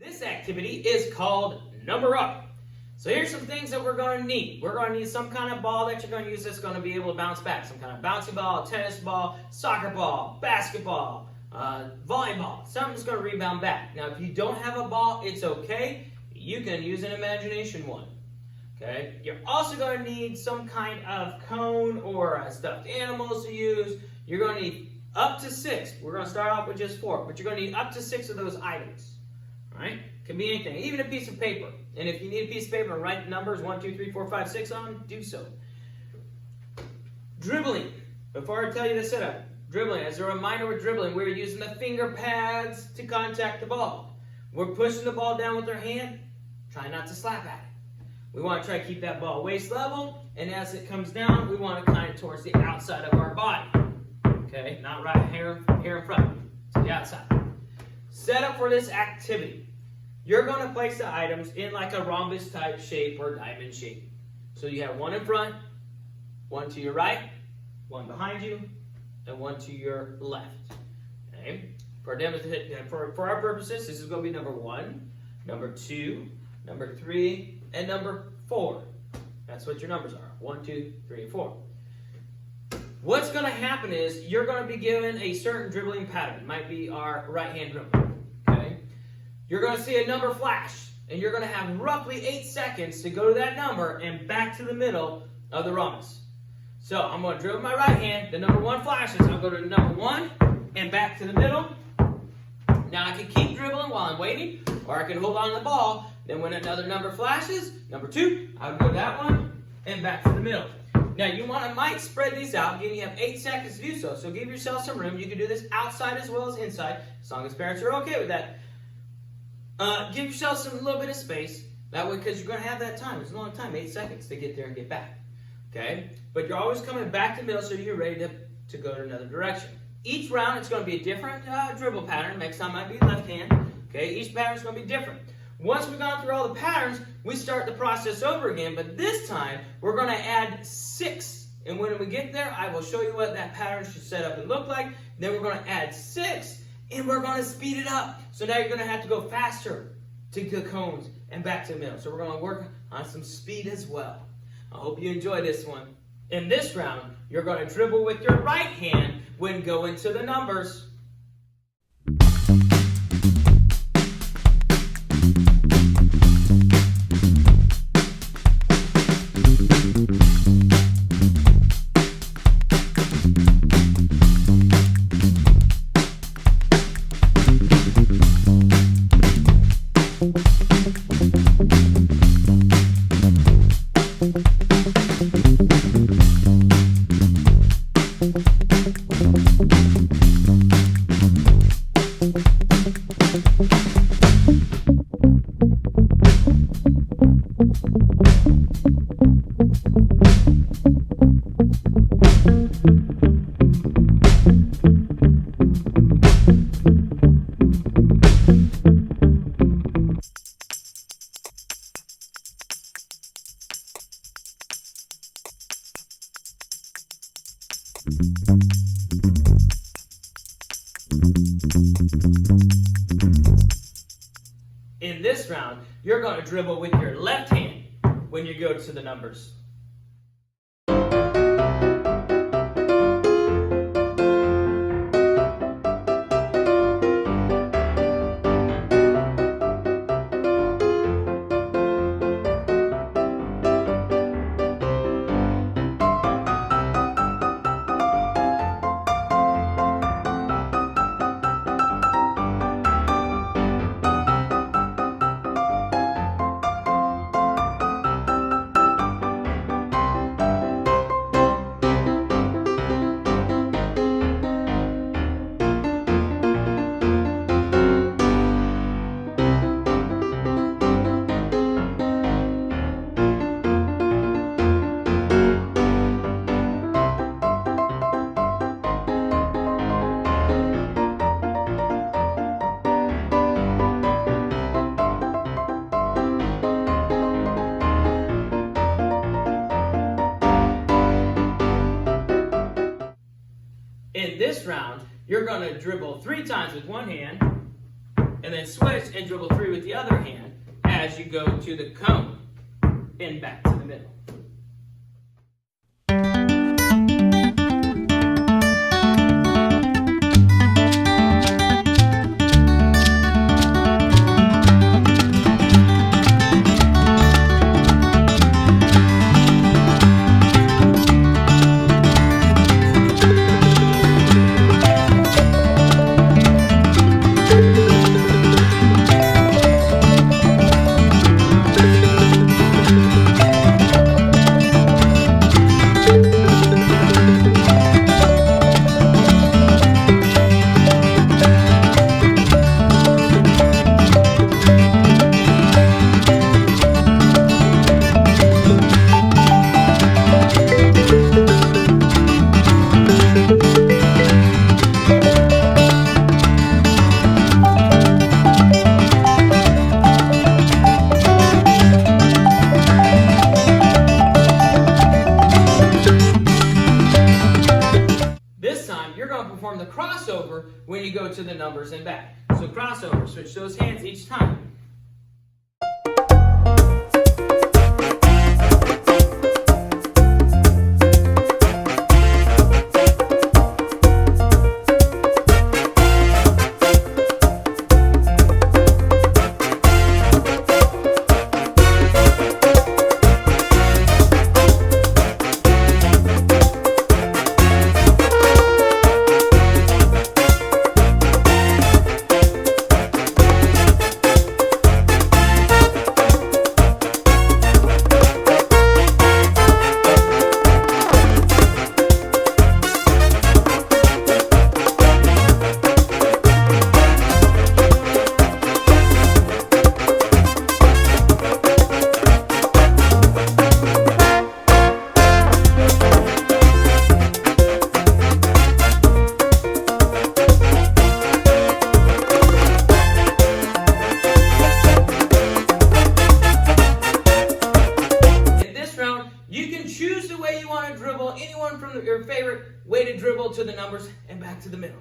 This activity is called Number Up. So here's some things that we're going to need. We're going to need some kind of ball that you're going to use that's going to be able to bounce back. Some kind of bouncy ball, tennis ball, soccer ball, basketball, volleyball. Something that's going to rebound back. Now if you don't have a ball, it's okay. You can use an imagination one. Okay. You're also going to need some kind of cone or stuffed animals to use. You're going to need up to 6. We're going to start off with just 4, but you're going to need up to 6 of those items. All right? Can be anything, even a piece of paper. And if you need a piece of paper and write numbers 1, 2, 3, 4, 5, 6 on them, do so. Dribbling. Before I tell you the setup, dribbling. As a reminder with dribbling, we're using the finger pads to contact the ball. We're pushing the ball down with our hand. Try not to slap at it. We want to try to keep that ball waist level, and as it comes down, we want to kind of towards the outside of our body. Okay, not right here in front, to the outside. Setup for this activity. You're going to place the items in like a rhombus type shape or diamond shape. So you have one in front, one to your right, one behind you, and one to your left. Okay? For our purposes, this is going to be number 1, number 2, number 3, and number 4. That's what your numbers are. 1, 2, 3, and 4. What's going to happen is you're going to be given a certain dribbling pattern. It might be our right hand dribble. Okay? You're going to see a number flash, and you're going to have roughly 8 seconds to go to that number and back to the middle of the rhombus. So I'm going to dribble my right hand. The number 1 flashes. I'll go to the number 1 and back to the middle. Now I can keep dribbling while I'm waiting, or I can hold on to the ball. Then when another number flashes, number 2, I'll go that one and back to the middle. Now you might spread these out. Again, you have 8 seconds to do so. So give yourself some room. You can do this outside as well as inside, as long as parents are okay with that. Give yourself a little bit of space. That way, because you're going to have that time. It's a long time, 8 seconds to get there and get back. Okay? But you're always coming back to the middle so you're ready to go to another direction. Each round, it's going to be a different dribble pattern. Next time might be left hand. Okay? Each pattern is going to be different. Once we've gone through all the patterns, we start the process over again, but this time we're going to add 6. And when we get there, I will show you what that pattern should set up and look like. Then we're going to add 6, and we're going to speed it up. So now you're going to have to go faster to the cones and back to the middle. So we're going to work on some speed as well. I hope you enjoy this one. In this round, you're going to dribble with your right hand when going to the numbers. In this round, you're going to dribble with your left hand when you go to the numbers. In this round, you're going to dribble 3 times with one hand, and and then switch and dribble 3 with the other hand as you go to the cone and back to the middle. Perform the crossover when you go to the numbers and back. So crossover, switch those hands each time. Anyone from your favorite way to dribble to the numbers and back to the middle.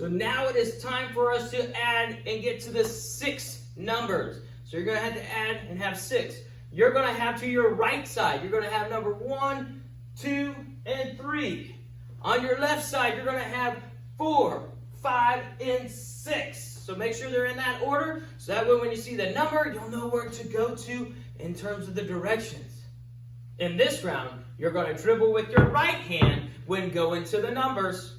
Now it is time for us to add and get to the 6 numbers. So you're going to have to add and have 6. You're going to have to your right side, you're going to have number 1, 2, and 3. On your left side, you're going to have 4, 5, and 6. So make sure they're in that order, so that way when you see the number, you'll know where to go to in terms of the directions. In this round, you're going to dribble with your right hand when going to the numbers.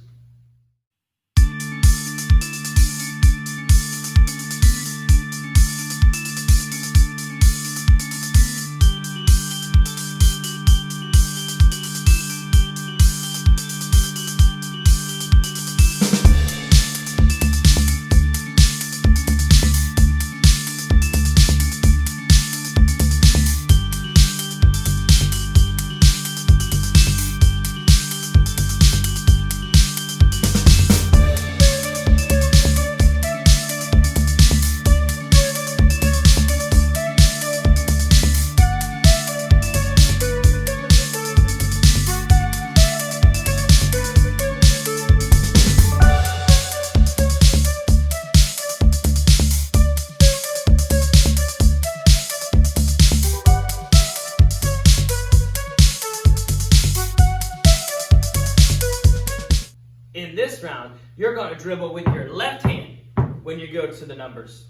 to dribble with your left hand when you go to the numbers.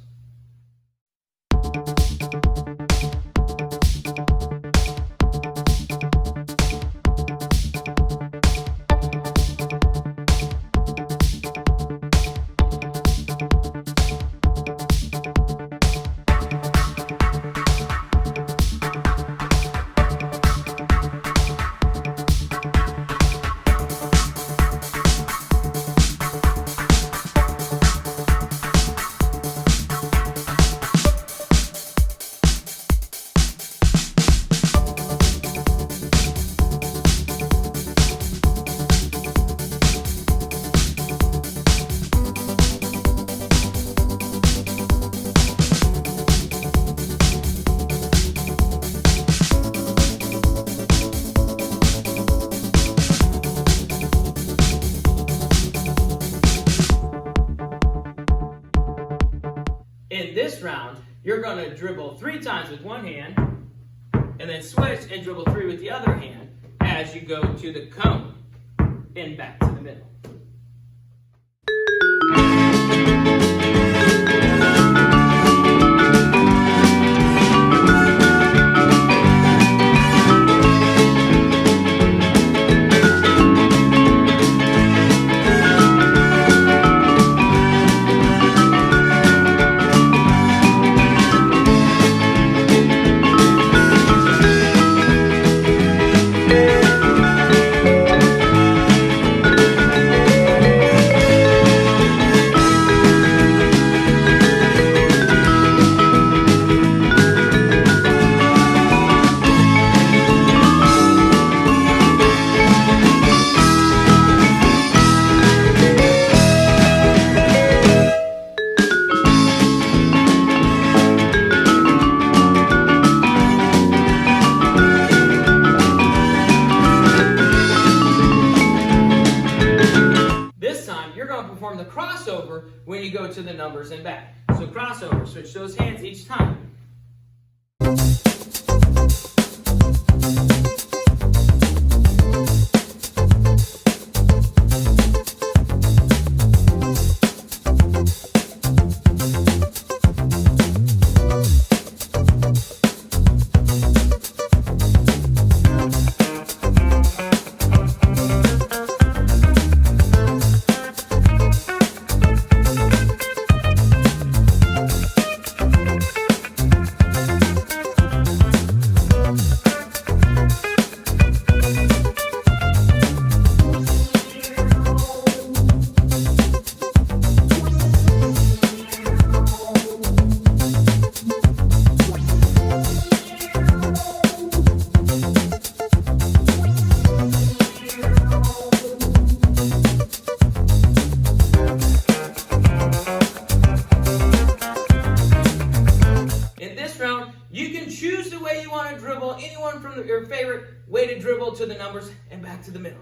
In this round, you're going to dribble 3 times with one hand, and then switch and dribble 3 with the other hand as you go to the cone and back to the middle. Perform the crossover when you go to the numbers and back. So crossover, switch those hands each time. You can choose the way you want to dribble, anyone from your favorite way to dribble to the numbers and back to the middle.